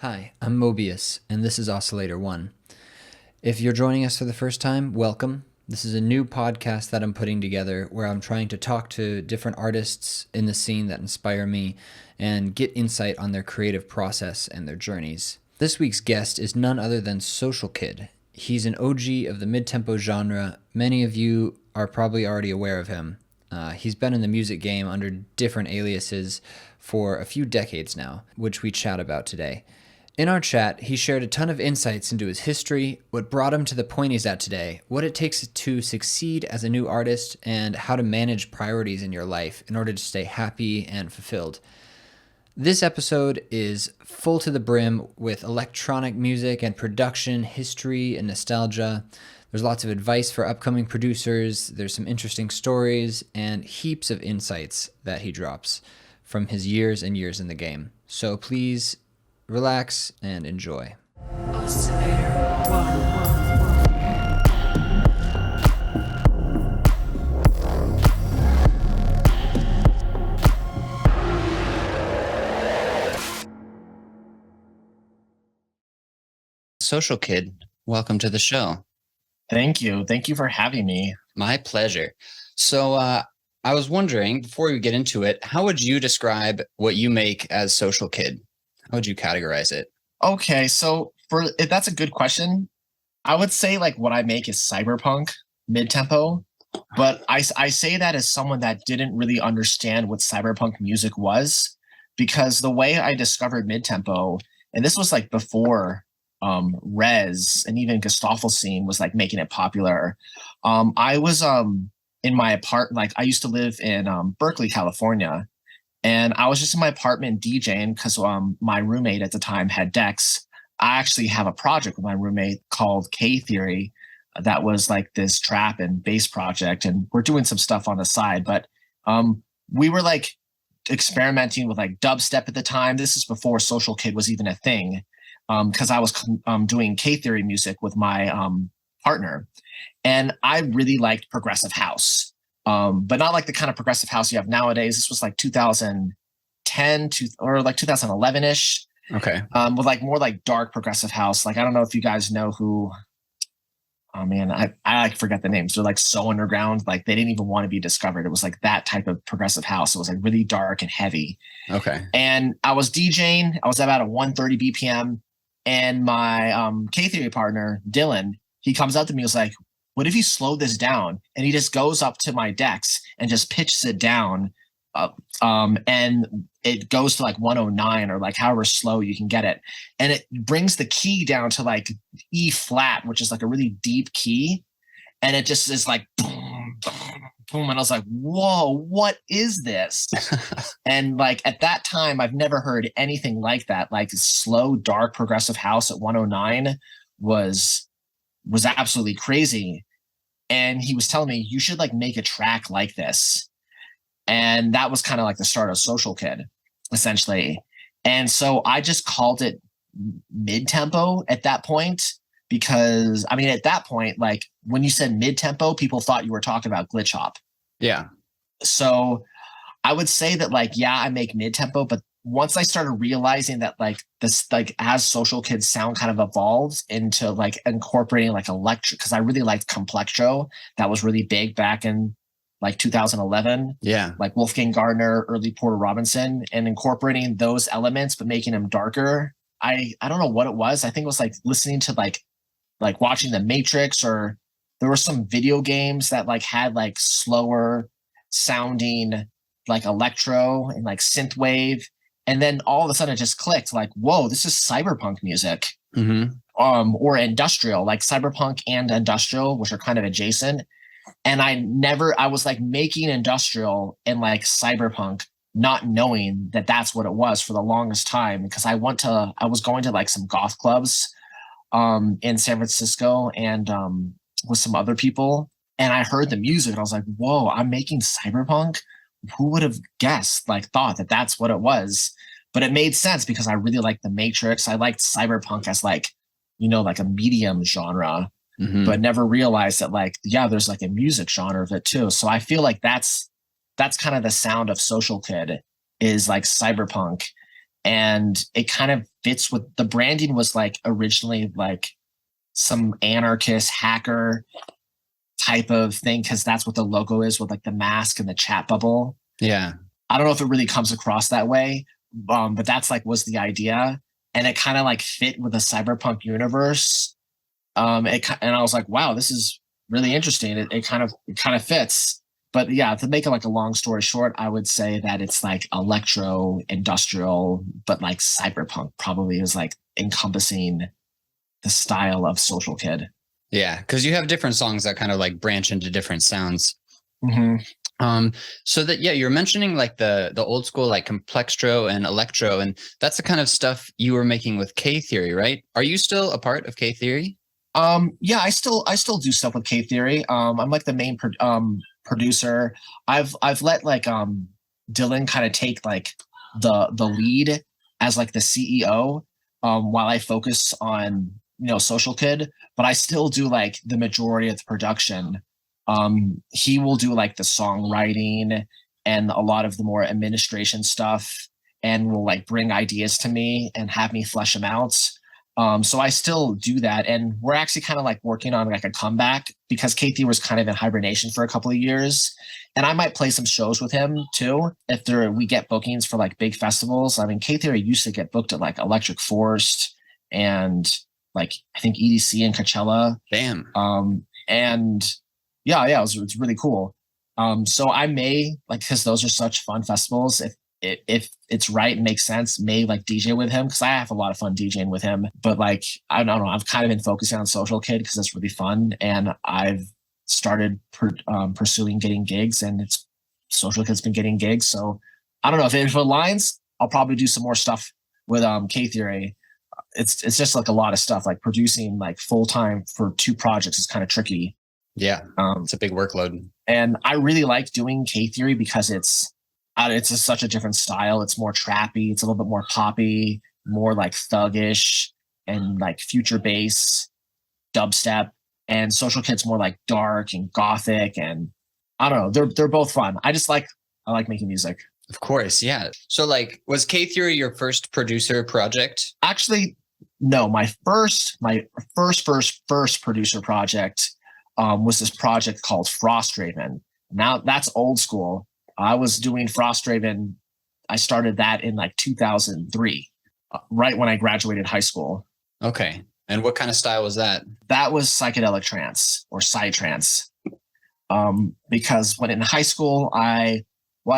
Hi, I'm Mobiius, and this is Oscillator One. If you're joining us for the first time, welcome. This is a new podcast that I'm putting together where I'm trying to talk to different artists in the scene that inspire me and get insight on their creative process and their journeys. This week's guest is none other than Social Kid. He's an OG of the midtempo genre. Many of you are probably already aware of him. He's been in the music game under different aliases for a few decades now, which we chat about today. In our chat, he shared a ton of insights into his history, what brought him to the point he's at today, what it takes to succeed as a new artist, and how to manage priorities in your life in order to stay happy and fulfilled. This episode is full to the brim with electronic music and production, history, and nostalgia. There's lots of advice for upcoming producers, there's some interesting stories, and heaps of insights that he drops from his years and years in the game. So please relax and enjoy. Oscillator One. Social Kid, welcome to the show. Thank you. Thank you for having me. My pleasure. So I was wondering, before we get into it, how would you describe what you make as Social Kid? How would you categorize it? Okay, so if that's a good question. I would say like what I make is cyberpunk, midtempo, but I say that as someone that didn't really understand what cyberpunk music was, because the way I discovered midtempo, and this was like before Rez and even Gesaffelstein was like making it popular. I was in my apartment, like I used to live in Berkeley, California, and I was just in my apartment DJing because my roommate at the time had decks. I actually have a project with my roommate called K Theory that was like this trap and bass project, and we're doing some stuff on the side. But we were like experimenting with like dubstep at the time. This is before Social Kid was even a thing, because I was doing K Theory music with my partner, and I really liked progressive house, but not like the kind of progressive house you have nowadays. This was like 2010 or like 2011-ish. Okay. With like more like dark progressive house. Like I don't know if you guys know who. Oh man, I like forget the names. They're like so underground. Like they didn't even want to be discovered. It was like that type of progressive house. It was like really dark and heavy. Okay. And I was DJing. I was about a 130 BPM, and my K Theory partner Dylan, he comes up to me. He was like, "What if you slow this down?" And he just goes up to my decks and just pitches it down. And it goes to like 109 or like however slow you can get it. And it brings the key down to like E flat, which is like a really deep key. And it just is like, boom, boom, boom. And I was like, whoa, what is this? And like at that time, I've never heard anything like that. Like slow, dark, progressive house at 109 was absolutely crazy. And he was telling me, you should like make a track like this. And that was kind of like the start of Social Kid, essentially. And so I just called it mid-tempo at that point, because I mean, at that point, like when you said mid-tempo, people thought you were talking about glitch hop. Yeah. So I would say that like, yeah, I make mid-tempo, but once I started realizing that like this, like as Social Kid's sound kind of evolved into like incorporating like electro, because I really liked Complextro. That was really big back in like 2011, like Wolfgang Gardner, early Porter Robinson, and incorporating those elements but making them darker. I don't know what it was. I think it was like listening to like watching The Matrix, or there were some video games that like had like slower sounding like electro and like synthwave, and then all of a sudden it just clicked like, whoa, this is cyberpunk music. Or industrial, like cyberpunk and industrial, which are kind of adjacent. And I was like making industrial and like cyberpunk, not knowing that that's what it was for the longest time, because I was going to like some goth clubs in San Francisco and with some other people. And I heard the music and I was like, whoa, I'm making cyberpunk. Who would have guessed, like thought that that's what it was? But it made sense because I really liked The Matrix. I liked cyberpunk as like, like a medium genre. But never realized that like, yeah, there's like a music genre of it too. So I feel like that's kind of the sound of Social Kid, is like cyberpunk. and it kind of fits with the branding was like originally like some anarchist hacker type of thing because that's what the logo is with like the mask and the chat bubble. Yeah. I don't know if it really comes across that way, but that's like was the idea, and it kind of like fit with the cyberpunk universe. And I was like, wow, this is really interesting. It kind of fits. But yeah, to make it like a long story short, I would say that it's like electro industrial, but like cyberpunk probably is like encompassing the style of Social Kid. Yeah, because you have different songs that kind of like branch into different sounds. Mm-hmm. So that yeah, you're mentioning like the old school like complextro and electro, and that's the kind of stuff you were making with K Theory, right? Are you still a part of K Theory? Yeah, I still do stuff with K Theory. I'm like the main producer. I've let like Dylan kind of take like the lead as like the CEO, while I focus on Social Kid, but I still do like the majority of the production. He will do like the songwriting and a lot of the more administration stuff, and will like bring ideas to me and have me flesh them out. So I still do that, and we're actually kind of like working on like a comeback because Kathy was kind of in hibernation for a couple of years, and I might play some shows with him too if we get bookings for like big festivals. I mean, Kathy used to get booked at like Electric Forest and like I think EDC and Coachella. Damn. And yeah, it's really cool. So I may like because those are such fun festivals. If it's right and makes sense, may like DJ with him because I have a lot of fun DJing with him. But like I don't know, I've kind of been focusing on Social Kid because it's really fun, and I've started pursuing getting gigs, and it's Social Kid's been getting gigs. So I don't know if it aligns. I'll probably do some more stuff with K Theory. It's just like a lot of stuff. Like producing like full time for 2 projects is kind of tricky. Yeah, it's a big workload. And I really like doing K Theory because it's such a different style. It's more trappy. It's a little bit more poppy, more like thuggish and like future bass, dubstep. And Social Kid's more like dark and gothic. And I don't know. They're both fun. I like making music. Of course, yeah. So like, was K Theory your first producer project? Actually, no. My first producer project was this project called Frostraven. Now that's old school. I was doing Frostraven. I started that in like 2003, right when I graduated high school. Okay. And what kind of style was that? That was psychedelic trance or psytrance. Because when in high school, I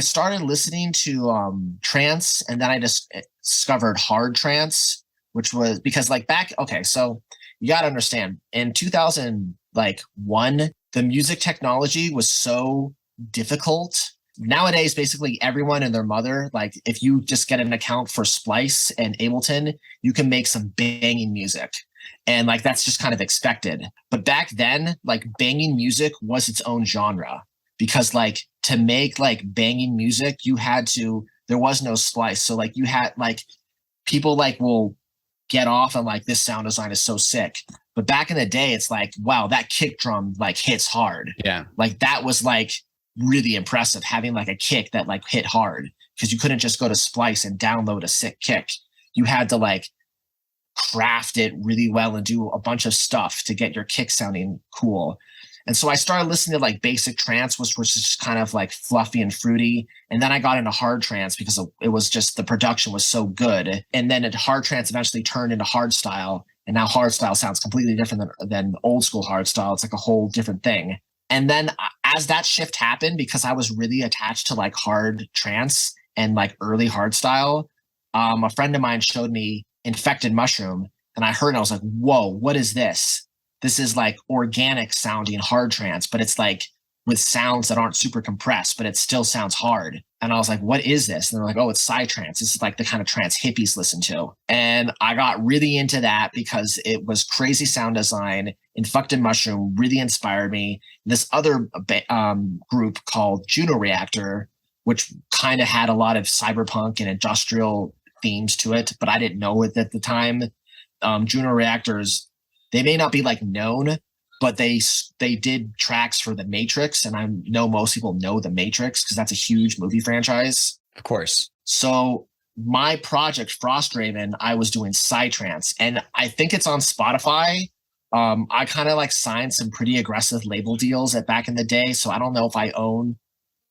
started listening to trance, and then I just discovered hard trance, which was because like so you got to understand in 2001, the music technology was so difficult. Nowadays, basically everyone and their mother, like if you just get an account for Splice and Ableton, you can make some banging music. And like that's just kind of expected. But back then, like banging music was its own genre because like to make like banging music, there was no Splice. So like you had like people like will get off on like this sound design is so sick. But back in the day, it's like, wow, that kick drum like hits hard. Yeah. Like that was like really impressive having like a kick that like hit hard because you couldn't just go to Splice and download a sick kick. You had to like craft it really well and do a bunch of stuff to get your kick sounding cool. And so I started listening to like basic trance, which was just kind of like fluffy and fruity. And then I got into hard trance because it was just the production was so good. And then hard trance eventually turned into hard style. And now hard style sounds completely different than old school hard style. It's like a whole different thing. And then as that shift happened, because I was really attached to like hard trance and like early hard style, a friend of mine showed me Infected Mushroom, and I heard and I was like, whoa, what is this? This is like organic sounding hard trance, but it's like with sounds that aren't super compressed, but it still sounds hard. And I was like, what is this? And they're like, oh, it's psytrance. This is like the kind of trance hippies listen to. And I got really into that because it was crazy sound design. Infected Mushroom really inspired me. This other group called Juno Reactor, which kind of had a lot of cyberpunk and industrial themes to it, but I didn't know it at the time. Juno Reactors, they may not be like known, but they did tracks for The Matrix, and I know most people know The Matrix because that's a huge movie franchise. Of course. So my project Frostraven, I was doing psytrance, and I think it's on Spotify. I kind of like signed some pretty aggressive label deals at back in the day, so I don't know if I own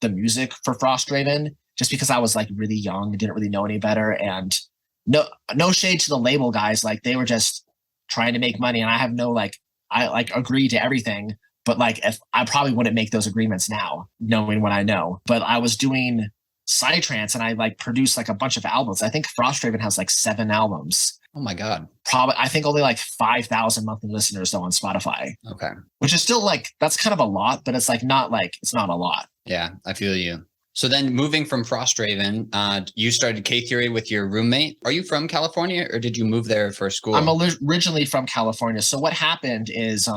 the music for Frostraven, just because I was like really young and didn't really know any better. And no shade to the label guys, like they were just trying to make money, and I have no like I like agree to everything, but like if I probably wouldn't make those agreements now, knowing what I know. But I was doing psytrance and I like produced like a bunch of albums. I think Frostraven has like 7 albums. Oh my God. Probably, I think only like 5,000 monthly listeners though on Spotify. Okay. Which is still like, that's kind of a lot, but it's like, it's not a lot. Yeah, I feel you. So then moving from Frostraven, you started K-Theory with your roommate. Are you from California or did you move there for school? I'm originally from California. So what happened is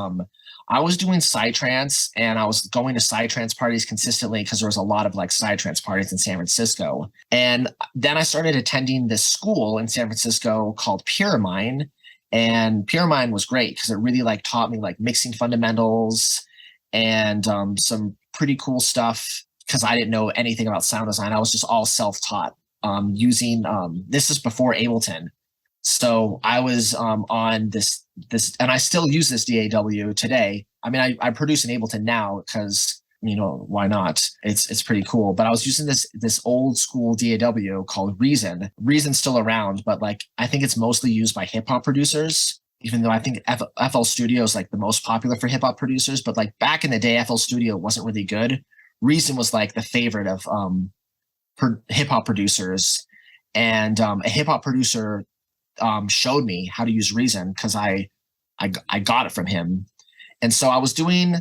I was doing psytrance and I was going to psytrance parties consistently because there was a lot of like psytrance parties in San Francisco. And then I started attending this school in San Francisco called Pyramine. And Pyramine was great because it really like taught me like mixing fundamentals and some pretty cool stuff because I didn't know anything about sound design. I was just all self-taught using this is before Ableton. So I was on this, and I still use this DAW today. I mean, I produce an Ableton now because, you know, why not? It's pretty cool. But I was using this old school DAW called Reason. Reason's still around, but like I think it's mostly used by hip hop producers, even though I think FL Studio is like the most popular for hip hop producers. But like back in the day, FL Studio wasn't really good. Reason was like the favorite of hip hop producers, and a hip hop producer showed me how to use Reason because I got it from him. And so I was doing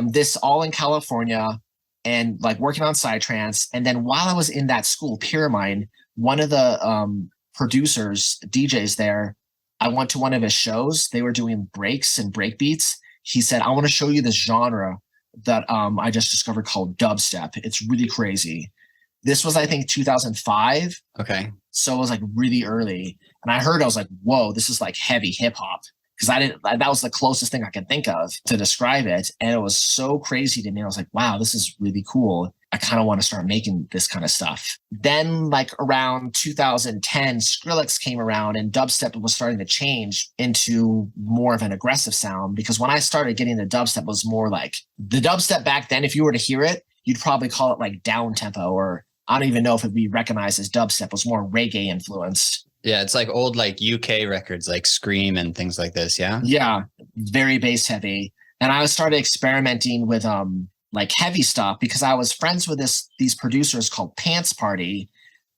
this all in California and like working on psytrance. And then while I was in that school, Pyramine, one of the producers, DJs there, I went to one of his shows. They were doing breaks and break beats. He said, I want to show you this genre that I just discovered called dubstep. It's really crazy. This was, I think, 2005. Okay. So it was like really early. And I was like, whoa, this is like heavy hip hop. Because that was the closest thing I could think of to describe it. And it was so crazy to me. I was like, wow, this is really cool. I kind of want to start making this kind of stuff. Then like around 2010, Skrillex came around and dubstep was starting to change into more of an aggressive sound. Because when I started getting the dubstep, it was more like the dubstep back then, if you were to hear it, you'd probably call it like down tempo, or I don't even know if it'd be recognized as dubstep. It was more reggae influenced. Yeah, it's like old like UK records like Scream and things like this, yeah? Yeah, very bass heavy. And I started experimenting with like heavy stuff because I was friends with these producers called Pants Party,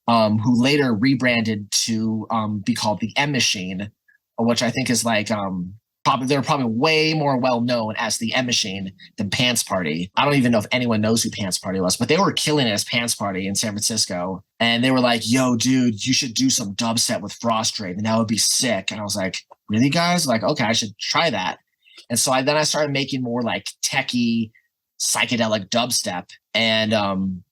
who later rebranded to be called the M Machine, which I think is like they're probably way more well known as the M Machine than Pants Party. I don't even know if anyone knows who Pants Party was, but they were killing it as Pants Party in San Francisco. And they were like, yo, dude, you should do some dubstep with Frostrate and that would be sick. And I was like, really, guys? Like, okay, I should try that. And so I started making more like techie, psychedelic dubstep. And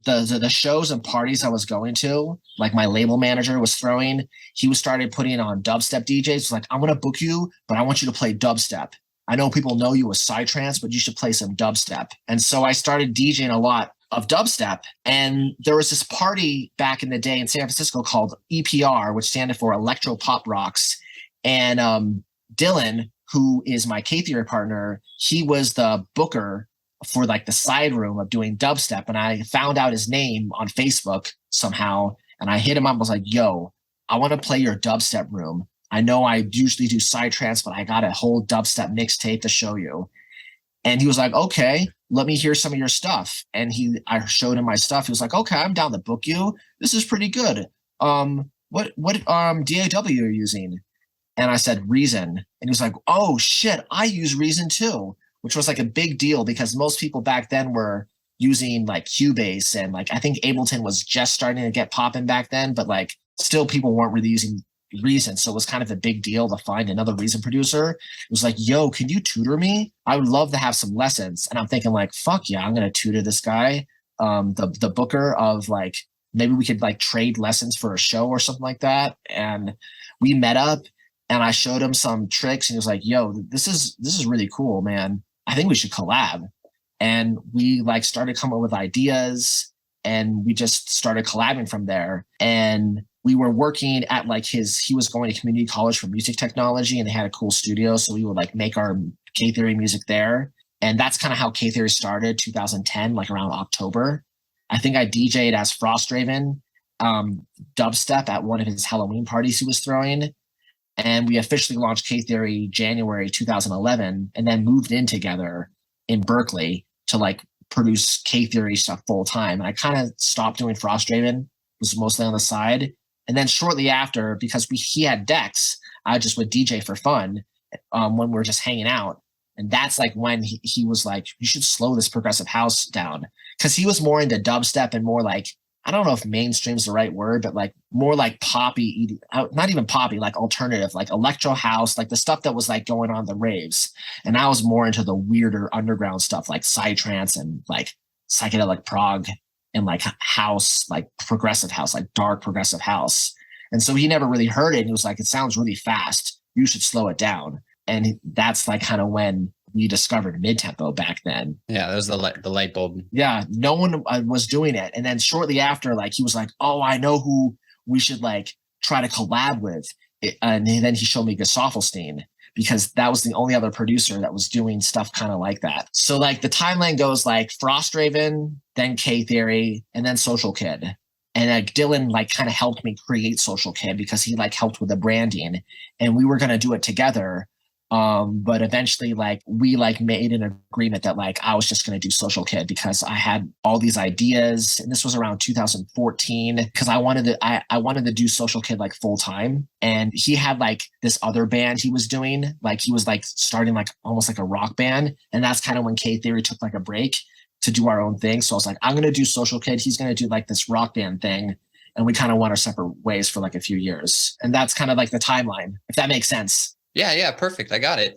the shows and parties I was going to, like my label manager was throwing, he started putting on dubstep DJs. It's like, I'm going to book you, but I want you to play dubstep. I know people know you as psytrance, but you should play some dubstep. And so I started DJing a lot of dubstep. And there was this party back in the day in San Francisco called EPR, which standed for Electro Pop Rocks. And Dylan, who is my K-Theory partner, he was the booker for like the side room of doing dubstep. And I found out his name on Facebook somehow. And I hit him up. I was like, yo, I want to play your dubstep room. I know I usually do psytrance, but I got a whole dubstep mixtape to show you. And he was like, okay, let me hear some of your stuff. And I showed him my stuff. He was like, okay, I'm down to book you. This is pretty good. What DAW you're using? And I said, Reason. And he was like, oh shit, I use Reason too, which was like a big deal because most people back then were using like Cubase, and like I think Ableton was just starting to get popping back then, but like still people weren't really using Reason. So it was kind of a big deal to find another Reason producer. It was like, yo, can you tutor me? I would love to have some lessons. And I'm thinking like, fuck yeah, I'm going to tutor this guy. The booker of like, maybe we could like trade lessons for a show or something like that. And we met up and I showed him some tricks and he was like, yo, this is really cool, man. I think we should collab. And we like started coming up with ideas and we just started collabing from there. And we were working at like he was going to community college for music technology and they had a cool studio. So we would like make our K Theory music there. And that's kind of how K Theory started 2010, like around October. I think I DJ'd as Frostraven dubstep at one of his Halloween parties he was throwing. And we officially launched K Theory January 2011 and then moved in together in Berkeley to like produce K Theory stuff full time. And I kind of stopped doing Frostraven, was mostly on the side. And then shortly after, because he had decks, I just would DJ for fun when we were just hanging out. And that's like when he was like, you should slow this progressive house down. Because he was more into dubstep and more like, I don't know if mainstream's the right word, but like more like poppy, not even poppy, like alternative, like electro house, like the stuff that was like going on the raves. And I was more into the weirder underground stuff like psytrance and like psychedelic prog and like house, like progressive house, like dark progressive house. And so he never really heard it. And he was like, it sounds really fast. You should slow it down. And that's like kind of when we discovered Midtempo back then. Yeah, that was the light bulb. Yeah, no one was doing it. And then shortly after, like he was like, oh, I know who we should like try to collab with. And then he showed me Gesaffelstein because that was the only other producer that was doing stuff kind of like that. So like the timeline goes like Frostraven, then K Theory, and then Social Kid. And like Dylan like kind of helped me create Social Kid because he like helped with the branding and we were going to do it together. But eventually like we like made an agreement that like I was just going to do Social Kid because I had all these ideas and this was around 2014 because I wanted to do Social Kid like full time. And he had like this other band he was doing, like he was like starting like almost like a rock band. And that's kind of when K Theory took like a break to do our own thing. So I was like, I'm going to do Social Kid. He's going to do like this rock band thing. And we kind of went our separate ways for like a few years. And that's kind of like the timeline, if that makes sense. Yeah, perfect. I got it.